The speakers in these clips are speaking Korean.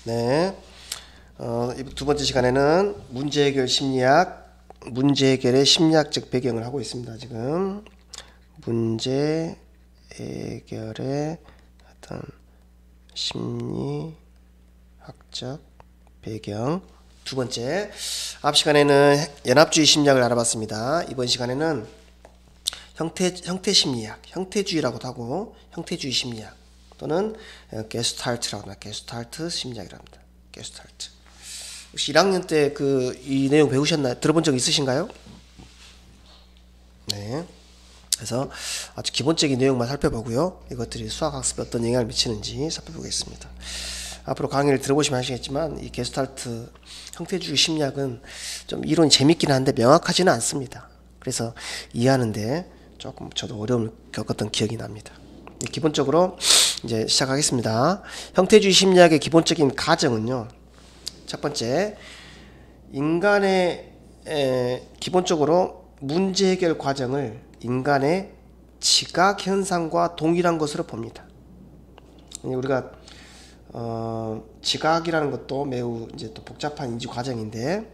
네. 두 번째 시간에는 문제 해결 심리학, 문제 해결의 심리학적 배경을 하고 있습니다. 지금 문제 해결의 어떤 심리학적 배경. 두 번째, 앞 시간에는 연합주의 심리학을 알아봤습니다. 이번 시간에는 형태 심리학, 형태주의라고도 하고 형태주의 심리학 또는 게스탈트라고 합니다. 게스탈트 심리학이라고 합니다. 게스탈트. 혹시 1학년 때 이 내용 배우셨나요? 들어본 적 있으신가요? 네. 그래서 아주 기본적인 내용만 살펴보고요. 이것들이 수학 학습에 어떤 영향을 미치는지 살펴보겠습니다. 앞으로 강의를 들어보시면 아시겠지만 이 게스탈트 형태주의 심리학은 좀 이론이 재밌긴 한데 명확하지는 않습니다. 그래서 이해하는데 조금 저도 어려움을 겪었던 기억이 납니다. 기본적으로 이제 시작하겠습니다. 형태주의 심리학의 기본적인 가정은요. 첫 번째, 인간의 기본적으로 문제 해결 과정을 인간의 지각 현상과 동일한 것으로 봅니다. 우리가 지각이라는 것도 매우 이제 또 복잡한 인지 과정인데,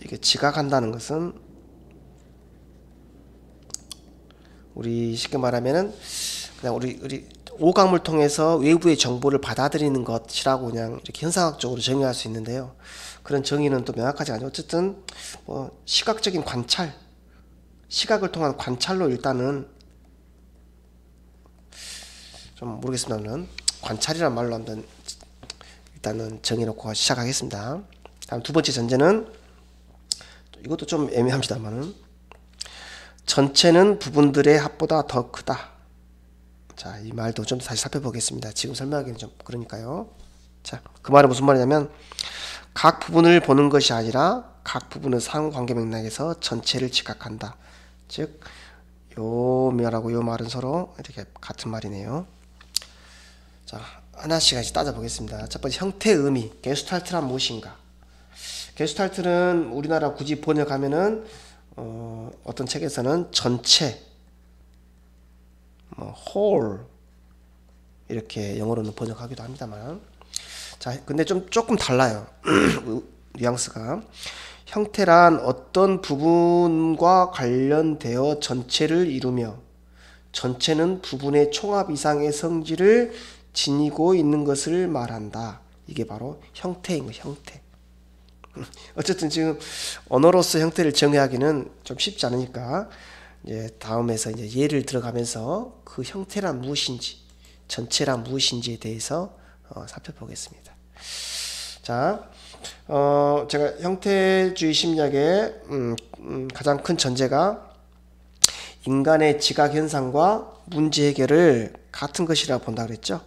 이게 지각한다는 것은 우리 쉽게 말하면은 그냥 우리 오감을 통해서 외부의 정보를 받아들이는 것이라고 그냥 이렇게 현상학적으로 정의할 수 있는데요. 그런 정의는 또 명확하지 않죠. 어쨌든 시각적인 관찰, 시각을 통한 관찰로 일단은 좀 모르겠습니다만 관찰이란 말로 한번 일단은 정해놓고 시작하겠습니다. 다음 두 번째 전제는 이것도 좀 애매합니다만은 전체는 부분들의 합보다 더 크다. 자, 이 말도 좀 다시 살펴보겠습니다. 지금 설명하기는 좀 그러니까요. 자, 그 말은 무슨 말이냐면 각 부분을 보는 것이 아니라 각 부분의 상관관계 맥락에서 전체를 지각한다. 즉, 요 말하고 요 말은 서로 이렇게 같은 말이네요. 자, 하나씩 따져보겠습니다. 첫 번째, 형태 의미. 게슈탈트란 무엇인가? 게슈탈트는 우리나라 굳이 번역하면은 어떤 책에서는 전체, whole 이렇게 영어로는 번역하기도 합니다만, 자, 근데 조금 달라요. 뉘앙스가. 형태란 어떤 부분과 관련되어 전체를 이루며 전체는 부분의 총합 이상의 성질을 지니고 있는 것을 말한다. 이게 바로 형태인 거, 형태. 어쨌든 지금 언어로서 형태를 정의하기는 좀 쉽지 않으니까 이제 다음에서 이제 예를 들어가면서 그 형태란 무엇인지, 전체란 무엇인지에 대해서 살펴보겠습니다. 자, 제가 형태주의 심리학의 가장 큰 전제가 인간의 지각 현상과 문제 해결을 같은 것이라 본다 그랬죠.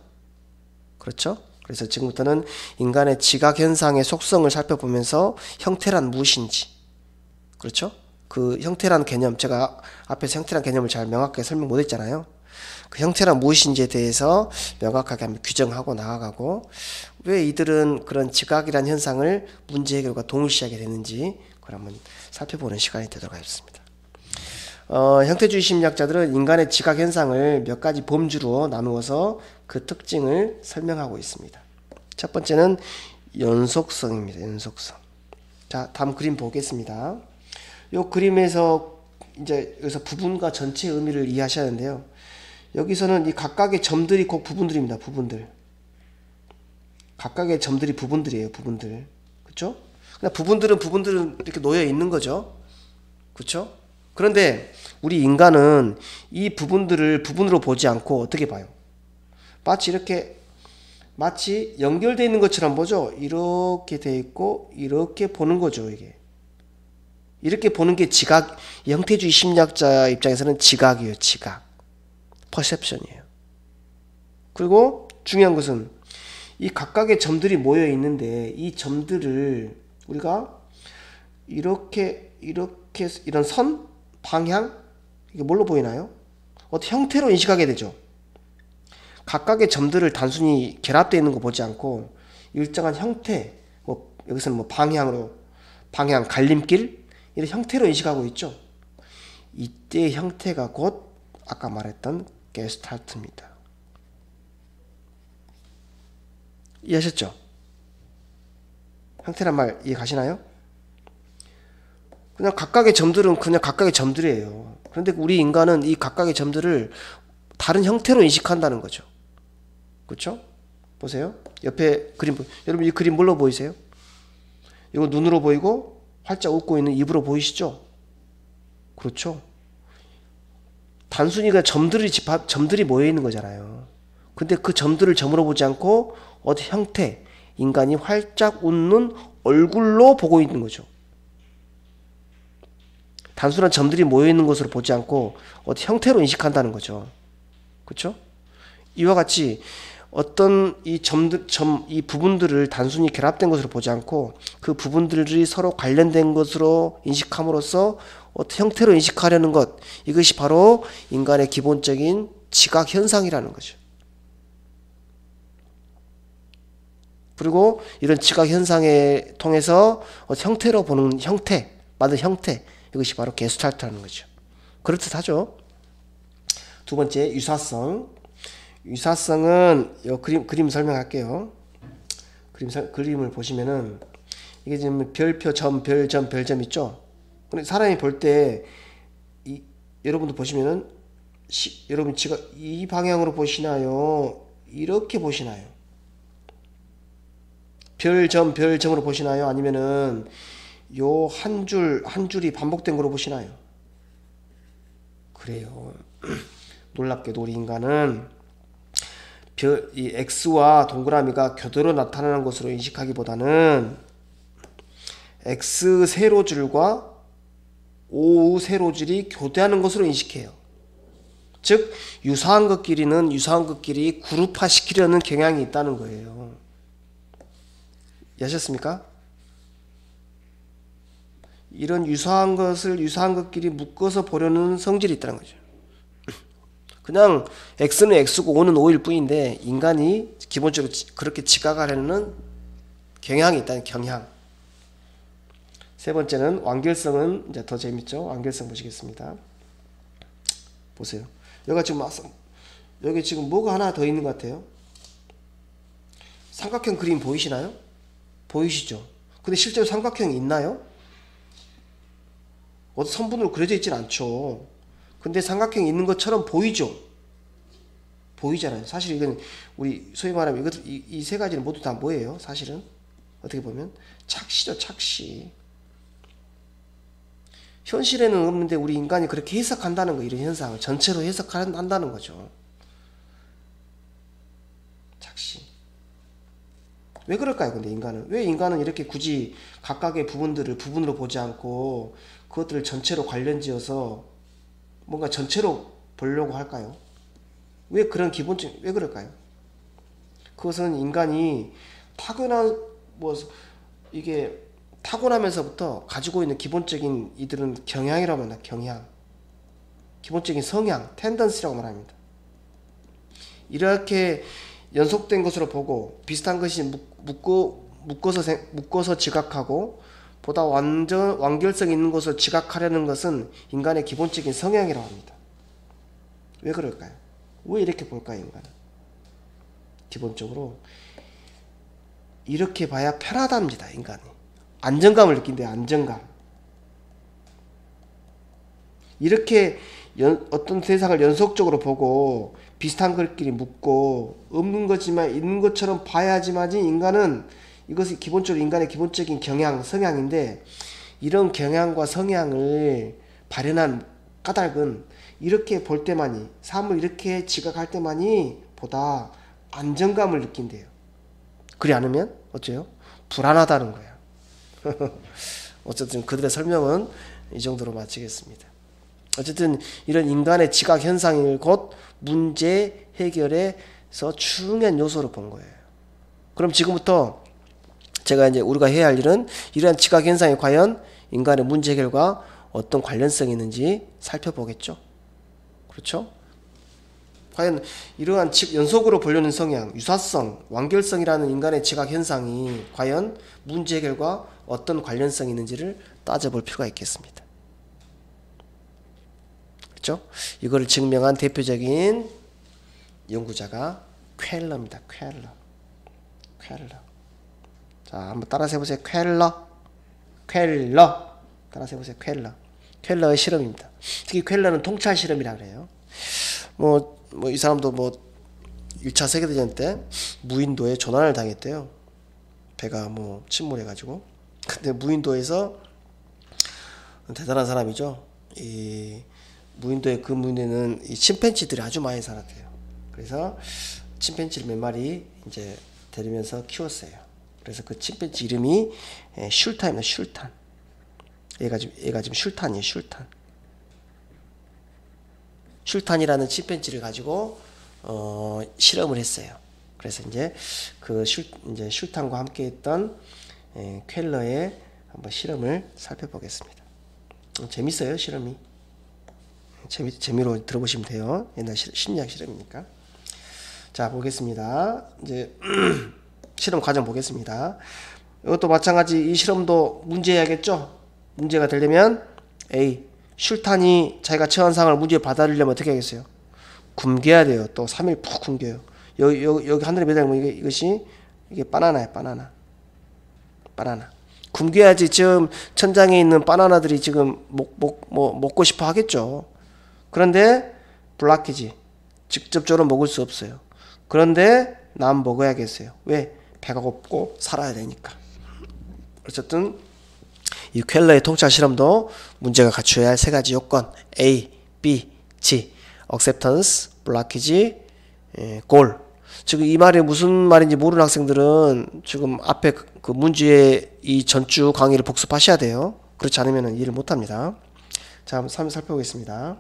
그렇죠? 그래서 지금부터는 인간의 지각 현상의 속성을 살펴보면서 형태란 무엇인지, 그렇죠? 그 형태란 개념, 제가 앞에서 형태란 개념을 잘 명확하게 설명 못 했잖아요. 그 형태란 무엇인지에 대해서 명확하게 한번 규정하고 나아가고, 왜 이들은 그런 지각이란 현상을 문제 해결과 동일시하게 되는지 그걸 한번 살펴보는 시간이 되도록 하겠습니다. 형태주의 심리학자들은 인간의 지각 현상을 몇 가지 범주로 나누어서 그 특징을 설명하고 있습니다. 첫 번째는 연속성입니다. 연속성. 자, 다음 그림 보겠습니다. 이 그림에서 이제 여기서 부분과 전체의 의미를 이해하셔야 하는데요. 여기서는 이 각각의 점들이 곧 부분들입니다. 부분들. 각각의 점들이 부분들이에요. 부분들. 그렇죠? 그냥 부분들은 이렇게 놓여 있는 거죠. 그렇죠? 그런데 우리 인간은 이 부분들을 부분으로 보지 않고 어떻게 봐요? 마치 연결되어 있는 것처럼 보죠. 이렇게 돼 있고 이렇게 보는 거죠. 이게 이렇게 보는 게 지각. 형태주의 심리학자 입장에서는 지각이에요. 지각, 퍼셉션이에요. 그리고 중요한 것은 이 각각의 점들이 모여 있는데 이 점들을 우리가 이렇게 이런 선, 방향, 이게 뭘로 보이나요? 어떤 형태로 인식하게 되죠. 각각의 점들을 단순히 결합되어 있는 거 보지 않고 일정한 형태, 여기서는 방향, 갈림길, 이런 형태로 인식하고 있죠. 이때의 형태가 곧 아까 말했던 게스탈트입니다. 이해하셨죠? 형태란 말 이해 가시나요? 그냥 각각의 점들은 그냥 각각의 점들이에요. 그런데 우리 인간은 이 각각의 점들을 다른 형태로 인식한다는 거죠. 그렇죠? 보세요. 옆에 그림, 여러분 이 그림 뭘로 보이세요? 이거 눈으로 보이고 활짝 웃고 있는 입으로 보이시죠? 그렇죠? 단순히 그 점들이 모여 있는 거잖아요. 근데 그 점들을 점으로 보지 않고 어떤 형태, 인간이 활짝 웃는 얼굴로 보고 있는 거죠. 단순한 점들이 모여 있는 것으로 보지 않고 어떤 형태로 인식한다는 거죠. 그렇죠? 이와 같이 어떤 이 이 부분들을 단순히 결합된 것으로 보지 않고 그 부분들이 서로 관련된 것으로 인식함으로써 어떤 형태로 인식하려는 것, 이것이 바로 인간의 기본적인 지각 현상이라는 거죠. 그리고 이런 지각 현상에 통해서 형태로 보는 형태, 만든 형태, 이것이 바로 게스탈트라는 거죠. 그렇듯하죠. 두 번째, 유사성. 유사성은 이 그림 설명할게요. 그림을 보시면은 이게 지금 별표, 점, 별점, 별점 있죠. 근데 사람이 볼 때 여러분도 보시면은 여러분 지금 이 방향으로 보시나요? 이렇게 보시나요? 별점, 별점으로 보시나요? 아니면은 요 한 줄이 반복된 거로 보시나요? 그래요. 놀랍게도 우리 인간은 이 X와 동그라미가 교대로 나타나는 것으로 인식하기보다는 X 세로줄과 O 세로줄이 교대하는 것으로 인식해요. 즉 유사한 것끼리는 유사한 것끼리 그룹화 시키려는 경향이 있다는 거예요. 이해하셨습니까? 이런 유사한 것끼리 묶어서 보려는 성질이 있다는 거죠. 그냥 X는 X고 O는 O일 뿐인데 인간이 기본적으로 그렇게 지각하려는 경향이 있다는 경향. 세 번째는 완결성은 이제 더 재밌죠. 완결성 보시겠습니다. 보세요. 여기 지금 뭐가 하나 더 있는 것 같아요. 삼각형 그림 보이시나요? 보이시죠? 근데 실제로 삼각형이 있나요? 어떤 선분으로 그려져 있진 않죠. 근데 삼각형이 있는 것처럼 보이죠? 보이잖아요. 사실 이건 우리 소위 말하면 이 세 가지는 모두 다 뭐예요? 사실은 어떻게 보면 착시죠. 착시. 현실에는 없는데 우리 인간이 그렇게 해석한다는 거, 이런 현상을 전체로 해석한다는 거죠. 착시. 왜 그럴까요? 근데 왜 인간은 이렇게 굳이 각각의 부분들을 부분으로 보지 않고 그것들을 전체로 관련지어서 뭔가 전체로 보려고 할까요? 왜 그럴까요? 그것은 인간이 타고나면서부터 가지고 있는 기본적인 이들은 경향이라고 합니다. 경향. 기본적인 성향, 텐던시라고 말합니다. 이렇게 연속된 것으로 보고 비슷한 것이 묶어서 지각하고 보다 완결성 있는 것을 지각하려는 것은 인간의 기본적인 성향이라고 합니다. 왜 그럴까요? 왜 이렇게 볼까요, 인간은? 기본적으로 이렇게 봐야 편하답니다, 인간이. 안정감을 느낀대요, 안정감. 이렇게 어떤 세상을 연속적으로 보고 비슷한 것끼리 묶고 없는 거지만 있는 것처럼 봐야지만이 인간은, 이것이 기본적으로 인간의 기본적인 경향, 성향인데, 이런 경향과 성향을 발현한 까닭은 이렇게 볼 때만이, 삶을 이렇게 지각할 때만이 보다 안정감을 느낀대요. 그리 않으면 어째요? 불안하다는 거예요. 어쨌든 그들의 설명은 이 정도로 마치겠습니다. 어쨌든 이런 인간의 지각 현상을 곧 문제 해결에서 중요한 요소로 본 거예요. 그럼 지금부터 제가 이제 우리가 해야 할 일은 이러한 지각 현상이 과연 인간의 문제 해결과 어떤 관련성이 있는지 살펴보겠죠. 그렇죠? 과연 이러한 연속으로 보려는 성향, 유사성, 완결성이라는 인간의 지각 현상이 과연 문제 해결과 어떤 관련성이 있는지를 따져볼 필요가 있겠습니다. 그렇죠? 이거를 증명한 대표적인 연구자가 퀘일러입니다. 퀘러. 자, 한번 따라서 해보세요. 퀘러. 퀘러. 따라서 해보세요. 퀘러. 퀘러의 실험입니다. 특히 퀘러는 통찰 실험이라 그래요. 뭐 이 사람도 뭐 1차 세계대전 때 무인도에 조난을 당했대요. 배가 뭐 침몰해가지고. 근데 무인도에서 대단한 사람이죠. 이 무인도에 그 무인도에는 이 침팬지들이 아주 많이 살았대요. 그래서 침팬지를 몇 마리 이제 데리면서 키웠어요. 그래서 그 침팬지 이름이 슐탄입니다. 슐탄. 얘가 지금 슐탄이에요. 슐탄. 슐탄이라는 침팬지를 가지고 실험을 했어요. 그래서 이제 그 이제 슐탄과 함께했던 퀘러의 한번 실험을 살펴보겠습니다. 재밌어요, 실험이. 재미로 들어보시면 돼요. 옛날 심리학 실험이니까. 자, 보겠습니다. 이제 실험 과정 보겠습니다. 이것도 마찬가지. 이 실험도 문제해야겠죠. 문제가 되려면 A. 슐탄이 자기가 처한 상황을 문제 받아들이려면 어떻게 하겠어요? 굶겨야 돼요. 또 3일 푹 굶겨요. 여기 하늘에 매달리면 이것이 이게 바나나예요. 바나나. 굶겨야지 지금 천장에 있는 바나나들이 지금 먹고 싶어 하겠죠. 그런데 블락키지. 직접적으로 먹을 수 없어요. 그런데 난 먹어야겠어요. 왜? 배가 고프고 살아야 되니까. 어쨌든 이 퀘러의 통찰 실험도 문제가 갖춰야 할 세 가지 요건 A, B, C acceptance, blockage, goal. 지금 이 말이 무슨 말인지 모르는 학생들은 지금 앞에 그 문제의 이 전주 강의를 복습하셔야 돼요. 그렇지 않으면 이해를 못합니다. 자, 한번 살펴보겠습니다.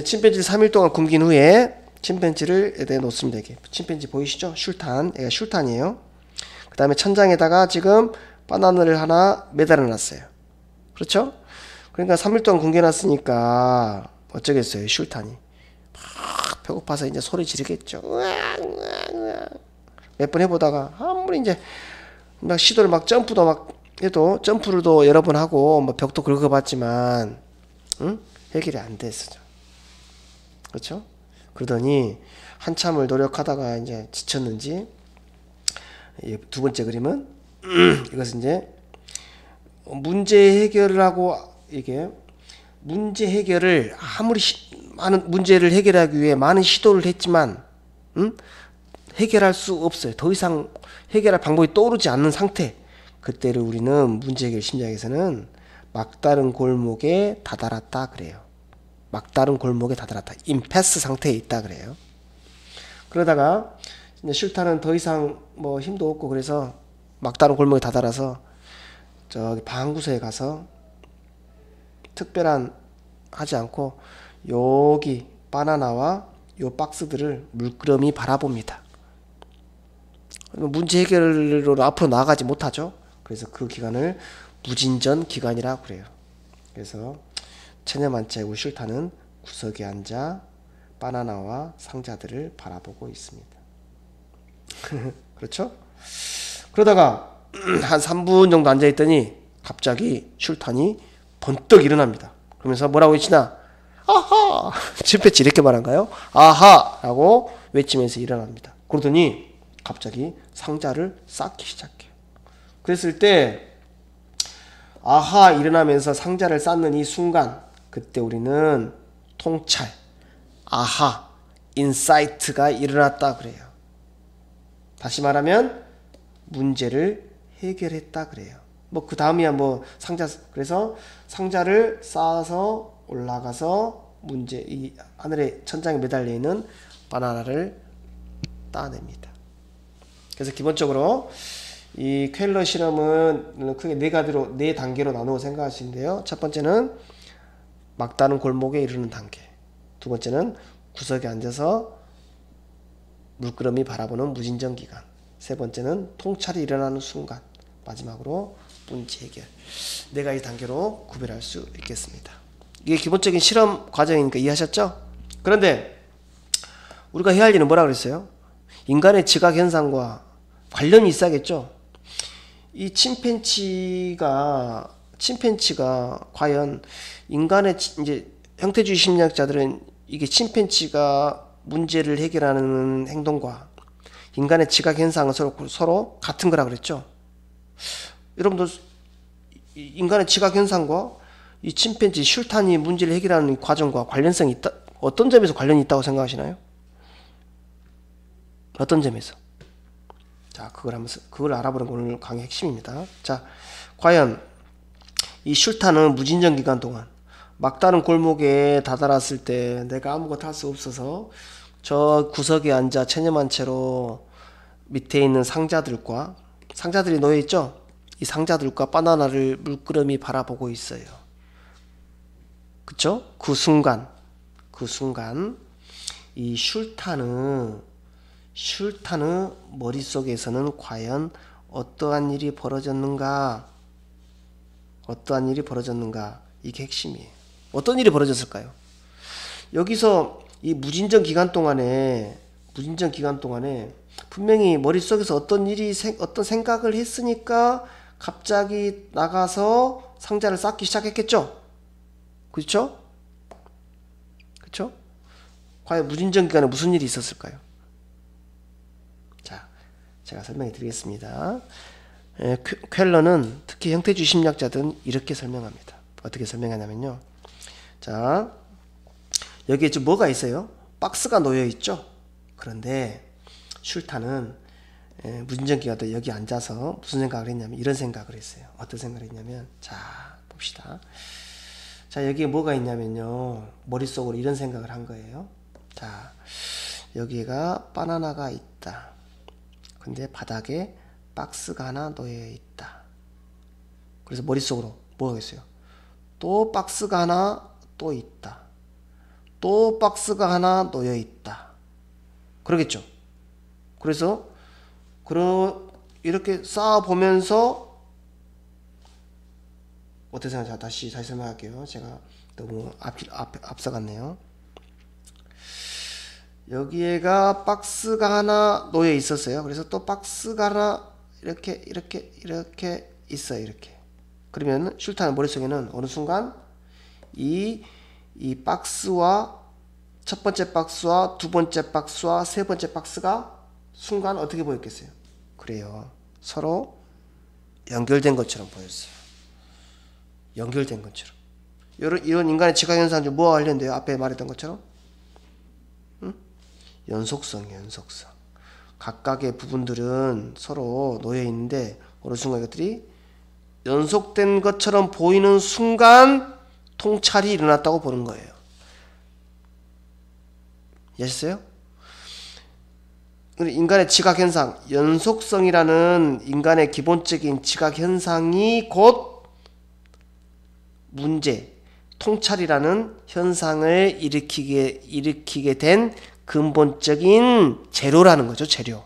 침팬지를 3일 동안 굶긴 후에 침팬지를 내놓습니다. 이게 침팬지 보이시죠? 슐탄. 얘가 슐탄이에요. 그 다음에 천장에다가 지금 바나나를 하나 매달아 놨어요. 그렇죠? 그러니까 3일 동안 굶겨놨으니까 어쩌겠어요. 슐탄이 막 배고파서 이제 소리 지르겠죠. 몇 번 해보다가 아무리 이제 막 시도를 막 점프도 막 해도 점프를도 여러 번 하고 뭐 벽도 긁어봤지만 해결이 안 됐어요. 그렇죠? 그러더니 한참을 노력하다가 이제 지쳤는지 두 번째 그림은 이것은 이제 문제 해결을 하고 이게 문제 해결을 아무리 많은 문제를 해결하기 위해 많은 시도를 했지만 해결할 수 없어요. 더 이상 해결할 방법이 떠오르지 않는 상태. 그때를 우리는 문제 해결 심리학에서는 막다른 골목에 다다랐다 그래요. 막다른 골목에 다다랐다. 임패스 상태에 있다 그래요. 그러다가 슐탄은 더 이상 뭐 힘도 없고 그래서 막다른 골목에 다다라서 저기 방 구석에 가서 특별한 하지 않고 여기 바나나와 요 박스들을 물끄러미 바라봅니다. 문제 해결로 앞으로 나아가지 못하죠. 그래서 그 기간을 무진전 기간이라고 그래요. 그래서 체념한채 우리 슐탄은 구석에 앉아 바나나와 상자들을 바라보고 있습니다. 그렇죠? 그러다가 한 3분 정도 앉아있더니 갑자기 슐탄이 번뜩 일어납니다. 그러면서 뭐라고 외치나? 아하! 침팬지 이렇게 말한가요? 아하! 라고 외치면서 일어납니다. 그러더니 갑자기 상자를 쌓기 시작해요. 그랬을 때 아하 일어나면서 상자를 쌓는 이 순간 그때 우리는 통찰, 아하, 인사이트가 일어났다 그래요. 다시 말하면 문제를 해결했다 그래요. 뭐 그 다음이야 뭐 상자 그래서 상자를 쌓아서 올라가서 문제 이 하늘에 천장에 매달려 있는 바나나를 따냅니다. 그래서 기본적으로 이 퀘러 실험은 크게 네 단계로 나누어 생각하시는데요. 첫 번째는 막다른 골목에 이르는 단계. 두 번째는 구석에 앉아서 물끄러미 바라보는 무진전 기간. 세 번째는 통찰이 일어나는 순간. 마지막으로 문제 해결. 네 가지 단계로 구별할 수 있겠습니다. 이게 기본적인 실험 과정이니까 이해하셨죠? 그런데 우리가 해야 할 일은 뭐라 그랬어요? 인간의 지각 현상과 관련이 있어야겠죠? 이 침팬지가 과연 인간의 이제 형태주의 심리학자들은 이게 침팬지가 문제를 해결하는 행동과 인간의 지각 현상은 서로 같은 거라 그랬죠. 여러분들 인간의 지각 현상과 이 침팬지 슐탄이 문제를 해결하는 이 과정과 관련성이 있다. 어떤 점에서 관련이 있다고 생각하시나요? 어떤 점에서? 자, 그걸 알아보는 게 오늘 강의 핵심입니다. 자, 과연 이 슐탄은 무진정 기간 동안 막다른 골목에 다다랐을 때 내가 아무것도 할 수 없어서 저 구석에 앉아 체념한 채로 밑에 있는 상자들이 놓여 있죠? 이 상자들과 바나나를 물끄러미 바라보고 있어요. 그쵸? 그 순간 이 슐탄의 머릿속에서는 과연 어떠한 일이 벌어졌는가? 이게 핵심이에요. 어떤 일이 벌어졌을까요? 여기서 이 무진정 기간 동안에 분명히 머릿속에서 어떤 생각을 했으니까 갑자기 나가서 상자를 쌓기 시작했겠죠? 그렇죠? 과연 무진정 기간에 무슨 일이 있었을까요? 자, 제가 설명해 드리겠습니다. 켈러는 특히 형태주의 심리학자들은 이렇게 설명합니다. 어떻게 설명하냐면요. 자, 여기에 좀 뭐가 있어요? 박스가 놓여 있죠? 그런데 슐탄은 무진정 기간 동안 여기 앉아서 무슨 생각을 했냐면 이런 생각을 했어요. 어떤 생각을 했냐면, 자, 봅시다. 자, 여기에 뭐가 있냐면요. 머릿속으로 이런 생각을 한 거예요. 자, 여기가 바나나가 있다. 근데 바닥에 박스가 하나 놓여 있다. 그래서 머릿속으로 뭐 하겠어요? 또 박스가 하나 또 있다. 또 박스가 하나 놓여 있다. 그러겠죠? 그래서 이렇게 쌓아 보면서 어떻게 생각하세요? 다시 설명할게요. 제가 너무 앞서갔네요. 여기에가 박스가 하나 놓여 있었어요. 그래서 또 박스가 하나 이렇게 있어요. 이렇게. 그러면 슐탄의 머릿속에는 어느 순간 이 박스와 첫 번째 박스와 두 번째 박스와 세 번째 박스가 순간 어떻게 보였겠어요? 그래요. 서로 연결된 것처럼 보였어요. 연결된 것처럼. 이런 인간의 지각 현상 중 뭐와 관련돼요? 앞에 말했던 것처럼? 연속성이에요. 연속성. 각각의 부분들은 서로 놓여 있는데 어느 순간 이것들이 연속된 것처럼 보이는 순간 통찰이 일어났다고 보는 거예요. 이해하셨어요? 인간의 지각 현상, 연속성이라는 인간의 기본적인 지각 현상이 곧 문제, 통찰이라는 현상을 일으키게 된 근본적인 재료라는 거죠. 재료.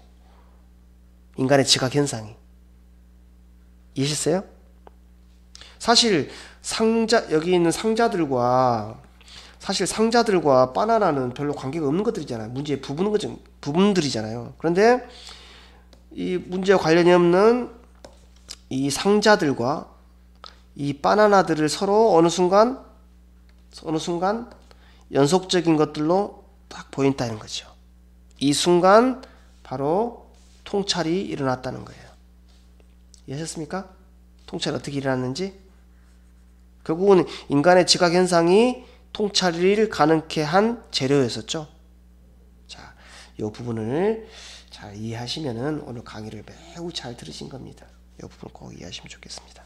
인간의 지각 현상이. 이해하셨어요? 사실 여기 있는 상자들과 바나나는 별로 관계가 없는 것들이잖아요. 문제의 부분들이잖아요. 그런데 이 문제와 관련이 없는 이 상자들과 이 바나나들을 서로 어느 순간 연속적인 것들로 딱 보인다는 거죠. 이 순간 바로 통찰이 일어났다는 거예요. 이해하셨습니까? 통찰이 어떻게 일어났는지? 결국은 인간의 지각 현상이 통찰을 가능케 한 재료였었죠. 자, 이 부분을 잘 이해하시면은 오늘 강의를 매우 잘 들으신 겁니다. 이 부분 꼭 이해하시면 좋겠습니다.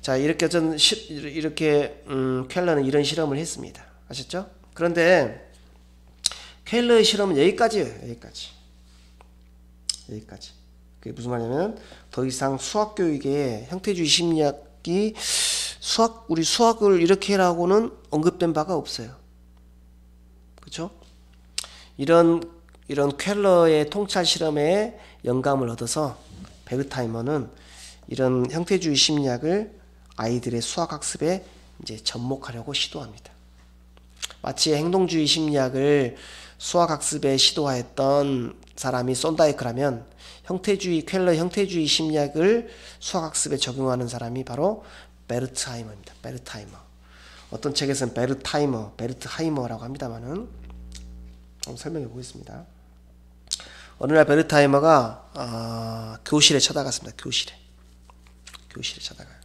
자, 켈러는 이런 실험을 했습니다. 아셨죠? 그런데 켈러의 실험은 여기까지예요. 여기까지. 그게 무슨 말이냐면 더 이상 수학 교육에 형태주의 심리학이 우리 수학을 이렇게 해라고는 언급된 바가 없어요. 그렇죠? 이런 켈러의 통찰 실험에 영감을 얻어서 베르타이머는 이런 형태주의 심리학을 아이들의 수학 학습에 이제 접목하려고 시도합니다. 마치 행동주의 심리학을 수학 학습에 시도하였던 사람이 썬다이크라면 켈러 형태주의 심리학을 수학 학습에 적용하는 사람이 바로 베르트하이머입니다. 베르트하이머. 어떤 책에서는 베르트하이머라고 합니다만은 한번 설명해 보겠습니다. 어느 날 베르타이머가 교실에 찾아갔습니다. 교실에 찾아가요.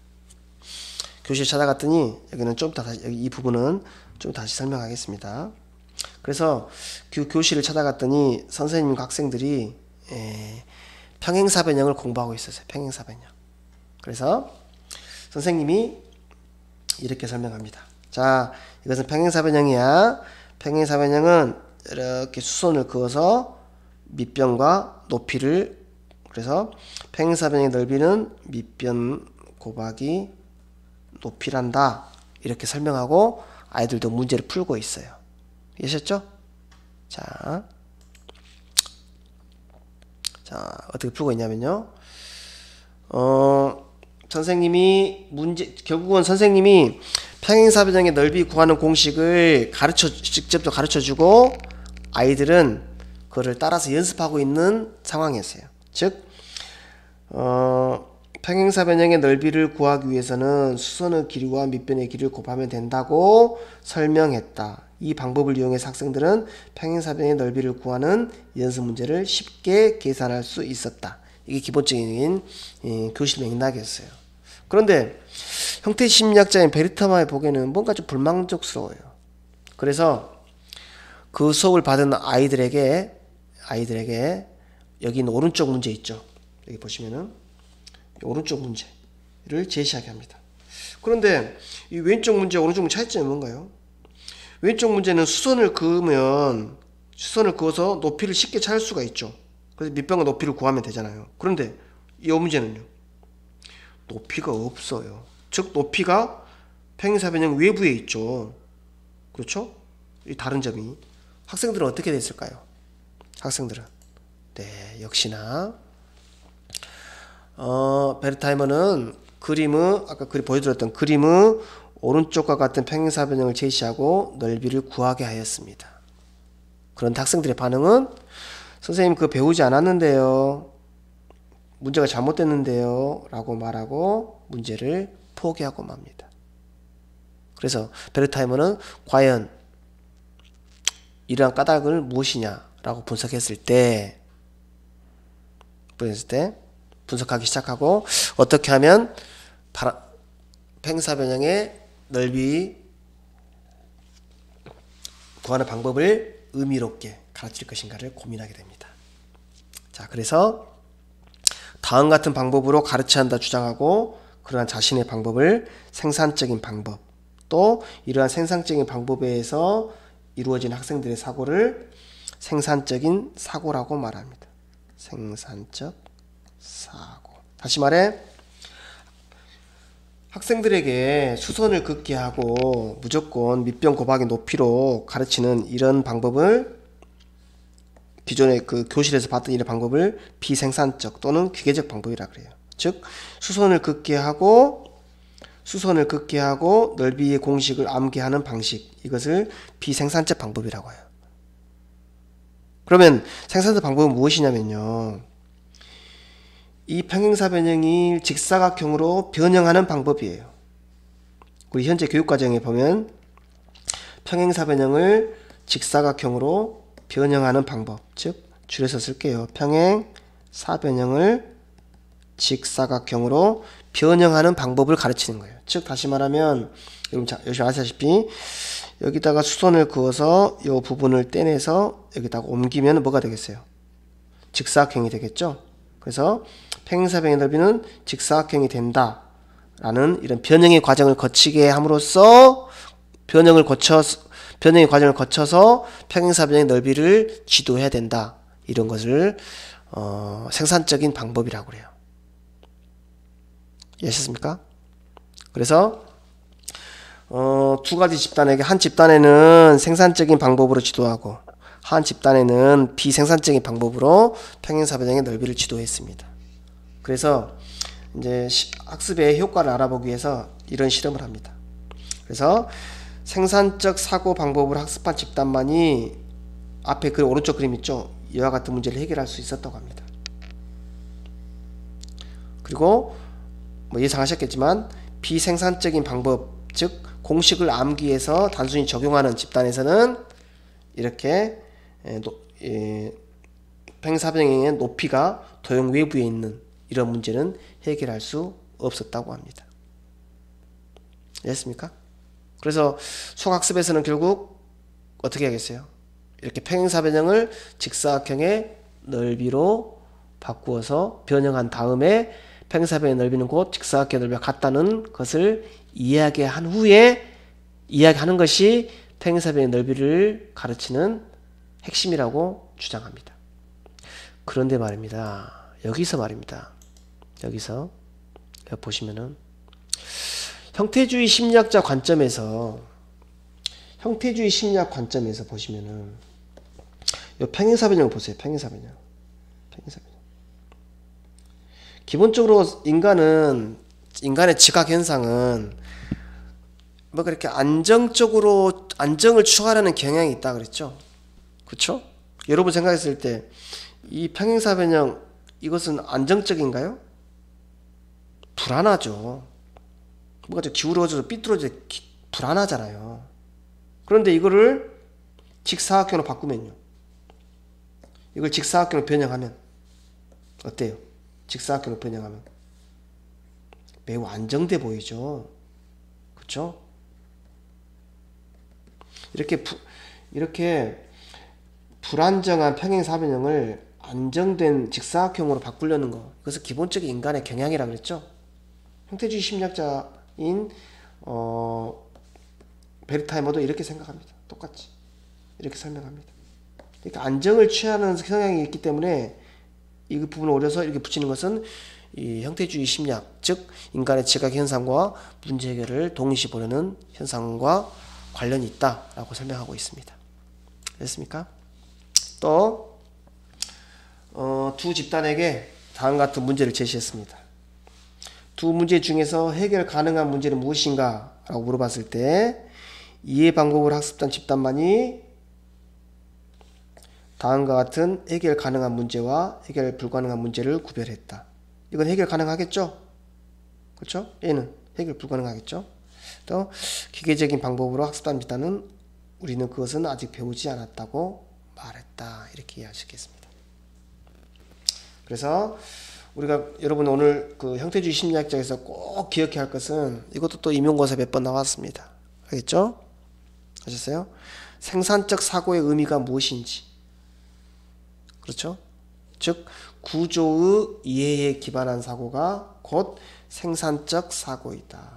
교실에 찾아갔더니 여기는 좀 다시 이 부분은 좀 다시 설명하겠습니다. 그래서 교실을 찾아갔더니 선생님과 학생들이 평행사변형을 공부하고 있었어요. 평행사변형. 그래서 선생님이 이렇게 설명합니다. 자, 이것은 평행사변형이야. 평행사변형은 이렇게 수선을 그어서 밑변과 높이를, 그래서 평행사변형의 넓이는 밑변 곱하기 높이란다. 이렇게 설명하고 아이들도 문제를 풀고 있어요. 이해하셨죠? 자, 어떻게 풀고 있냐면요. 선생님이 결국은 선생님이 평행사변형의 넓이 구하는 공식을 직접 가르쳐주고 아이들은 그거를 따라서 연습하고 있는 상황이었어요. 즉, 평행사변형의 넓이를 구하기 위해서는 수선의 길이와 밑변의 길이를 곱하면 된다고 설명했다. 이 방법을 이용해서 학생들은 평행사변형의 넓이를 구하는 연습 문제를 쉽게 계산할 수 있었다. 이게 기본적인 교실 맥락이었어요. 그런데 형태심리학자인 베르타마의 보기에는 뭔가 좀 불만족스러워요. 그래서 그 수업을 받은 아이들에게 여기 있는 오른쪽 문제 있죠. 여기 보시면은 오른쪽 문제를 제시하게 합니다. 그런데 이 왼쪽 문제, 오른쪽 문제 차이점이 뭔가요? 왼쪽 문제는 수선을 그어서 높이를 쉽게 찾을 수가 있죠. 그래서 밑변과 높이를 구하면 되잖아요. 그런데 이 문제는요, 높이가 없어요. 즉 높이가 평행사변형 외부에 있죠. 그렇죠? 이 다른 점이. 학생들은 어떻게 됐을까요? 학생들은 역시나 베르타이머는 아까 보여드렸던 그림의 오른쪽과 같은 평행사변형을 제시하고 넓이를 구하게 하였습니다. 그런데 학생들의 반응은 선생님 그거 배우지 않았는데요, 문제가 잘못됐는데요 라고 말하고 문제를 포기하고 맙니다. 그래서 베르타이머는 과연 이러한 까닭을 무엇이냐 라고 분석했을 때 분석하기 시작하고 어떻게 하면 평행사변형의 넓이 구하는 방법을 의미롭게 가르칠 것인가를 고민하게 됩니다. 자, 그래서 다음 같은 방법으로 가르쳐야 한다 주장하고 그러한 자신의 방법을 생산적인 방법, 또 이러한 생산적인 방법에 의해서 이루어진 학생들의 사고를 생산적인 사고라고 말합니다. 생산적 사고. 다시 말해 학생들에게 수선을 긋게 하고 무조건 밑변 곱하기 높이로 가르치는 이런 방법을, 기존에 그 교실에서 봤던 이런 방법을 비생산적 또는 기계적 방법이라 그래요. 즉 수선을 긋게 하고 넓이의 공식을 암기하는 방식, 이것을 비생산적 방법이라고 해요. 그러면 생산적 방법은 무엇이냐면요, 이 평행사변형이 직사각형으로 변형하는 방법이에요. 우리 현재 교육과정에 보면 평행사변형을 직사각형으로 변형하는 방법, 즉 줄여서 쓸게요. 평행사변형을 직사각형으로 변형하는 방법을 가르치는 거예요. 즉 다시 말하면 여러분 열심히 아시다시피 여기다가 수선을 그어서 이 부분을 떼내서 여기다가 옮기면 뭐가 되겠어요? 직사각형이 되겠죠. 그래서 평행사변형의 넓이는 직사각형이 된다 라는 이런 변형의 과정을 거치게 함으로써 변형의 과정을 거쳐서 평행사변형의 넓이를 지도해야 된다, 이런 것을 생산적인 방법이라고 그래요. 이해하셨습니까? 그래서 두 가지 집단에게, 한 집단에는 생산적인 방법으로 지도하고 한 집단에는 비생산적인 방법으로 평행사변형의 넓이를 지도했습니다. 그래서 이제 학습의 효과를 알아보기 위해서 이런 실험을 합니다. 그래서 생산적 사고 방법을 학습한 집단만이 앞에 그 오른쪽 그림 있죠? 이와 같은 문제를 해결할 수 있었다고 합니다. 그리고 뭐 예상하셨겠지만 비생산적인 방법, 즉 공식을 암기해서 단순히 적용하는 집단에서는 이렇게 팽사변형의 높이가 도형 외부에 있는 이런 문제는 해결할 수 없었다고 합니다. 이해했습니까? 그래서 수학습에서는 결국 어떻게 하겠어요? 이렇게 평행사변형을 직사각형의 넓이로 바꾸어서 변형한 다음에 평행사변형의 넓이는 곧 직사각형의 넓이가 같다는 것을 이야기한 후에 이야기하는 것이 평행사변형의 넓이를 가르치는 핵심이라고 주장합니다. 그런데 말입니다. 여기서 말입니다. 여기서 보시면은 형태주의 심리학 관점에서 보시면은 요 평행사변형 보세요. 평행사변형. 기본적으로 인간의 지각 현상은 뭐 그렇게 안정적으로 안정을 추구하려는 경향이 있다 그랬죠. 그렇죠? 여러분 생각했을 때 이 평행사변형 이것은 안정적인가요? 불안하죠. 뭐가 좀 기울어져서 삐뚤어져 불안하잖아요. 그런데 이거를 직사각형으로 바꾸면요. 이걸 직사각형으로 변형하면 어때요? 직사각형으로 변형하면 매우 안정돼 보이죠. 그렇죠? 이렇게 불안정한 평행사변형을 안정된 직사각형으로 바꾸려는 거, 이것은 기본적인 인간의 경향이라고 그랬죠. 형태주의 심리학자인 베르타이머도 이렇게 생각합니다. 똑같이 이렇게 설명합니다. 그러니까 안정을 취하는 성향이 있기 때문에 이 부분을 오려서 이렇게 붙이는 것은 이 형태주의 심리학, 즉 인간의 지각 현상과 문제 해결을 동시에 보려는 현상과 관련이 있다라고 설명하고 있습니다. 됐습니까? 또 두 집단에게 다음과 같은 문제를 제시했습니다. 두 문제 중에서 해결 가능한 문제는 무엇인가? 라고 물어봤을 때 이해 방법을 학습한 집단만이 다음과 같은 해결 가능한 문제와 해결 불가능한 문제를 구별했다. 이건 해결 가능하겠죠? 그렇죠? 얘는 해결 불가능하겠죠? 또 기계적인 방법으로 학습한 집단은 우리는 그것은 아직 배우지 않았다고 말했다. 이렇게 이해할 수 있겠습니다. 그래서 우리가 여러분 오늘 그 형태주의 심리학자에서 꼭 기억해야 할 것은 이것도 또 임용고사 몇 번 나왔습니다. 알겠죠? 아셨어요? 생산적 사고의 의미가 무엇인지. 그렇죠? 즉 구조의 이해에 기반한 사고가 곧 생산적 사고이다.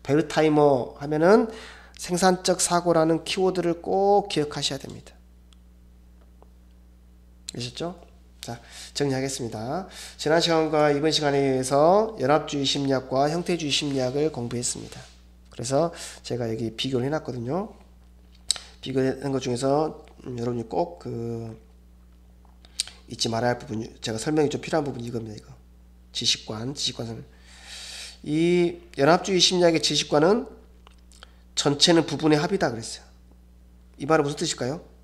베르타이머 하면은 생산적 사고라는 키워드를 꼭 기억하셔야 됩니다. 아셨죠? 자, 정리하겠습니다. 지난 시간과 이번 시간에서 연합주의 심리학과 형태주의 심리학을 공부했습니다. 그래서 제가 여기 비교를 해놨거든요. 비교한 것 중에서 여러분이 꼭 잊지 말아야 할 부분, 제가 설명이 좀 필요한 부분이 이겁니다. 이거 지식관. 이 연합주의 심리학의 지식관은 전체는 부분의 합이다 그랬어요. 이 말은 무슨 뜻일까요?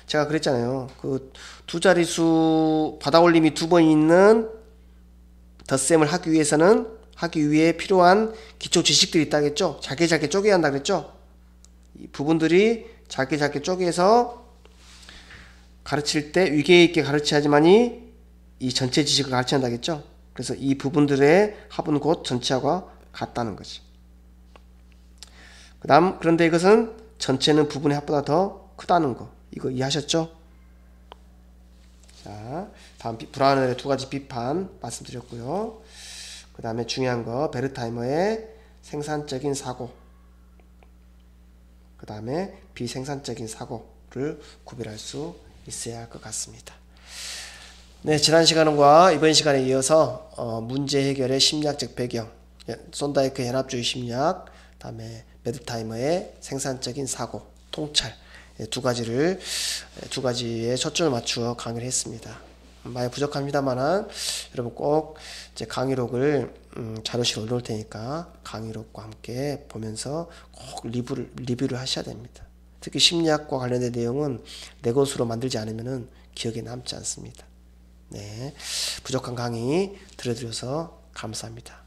제가 그랬잖아요. 그 두 자릿수 받아올림이 2번 있는 덧셈을 하기 위해 필요한 기초 지식들이 있다겠죠. 잘게 쪼개야 한다 그랬죠. 이 부분들이 잘게 쪼개서 가르칠 때 위계 있게 가르쳐야지만이 이 전체 지식을 가르쳐야 한다겠죠. 그래서 이 부분들의 합은 곧 전체와 같다는 거지. 그런데 이것은 전체는 부분의 합보다 더 크다는 거. 이거 이해하셨죠? 자, 다음 브라우너의 2가지 비판 말씀드렸고요. 그 다음에 중요한 거 베르타이머의 생산적인 사고, 그 다음에 비생산적인 사고를 구별할 수 있어야 할 것 같습니다. 네, 지난 시간과 이번 시간에 이어서 문제 해결의 심리학적 배경, 손다이크의 연합주의 심리학, 그 다음에 베르타이머의 생산적인 사고, 통찰, 두 가지에 초점을 맞추어 강의를 했습니다. 많이 부족합니다만 여러분 꼭 이제 강의록을 자료실에 올려놓을 테니까 강의록과 함께 보면서 꼭 리뷰를 하셔야 됩니다. 특히 심리학과 관련된 내용은 내 것으로 만들지 않으면 기억에 남지 않습니다. 네, 부족한 강의 들어드려서 감사합니다.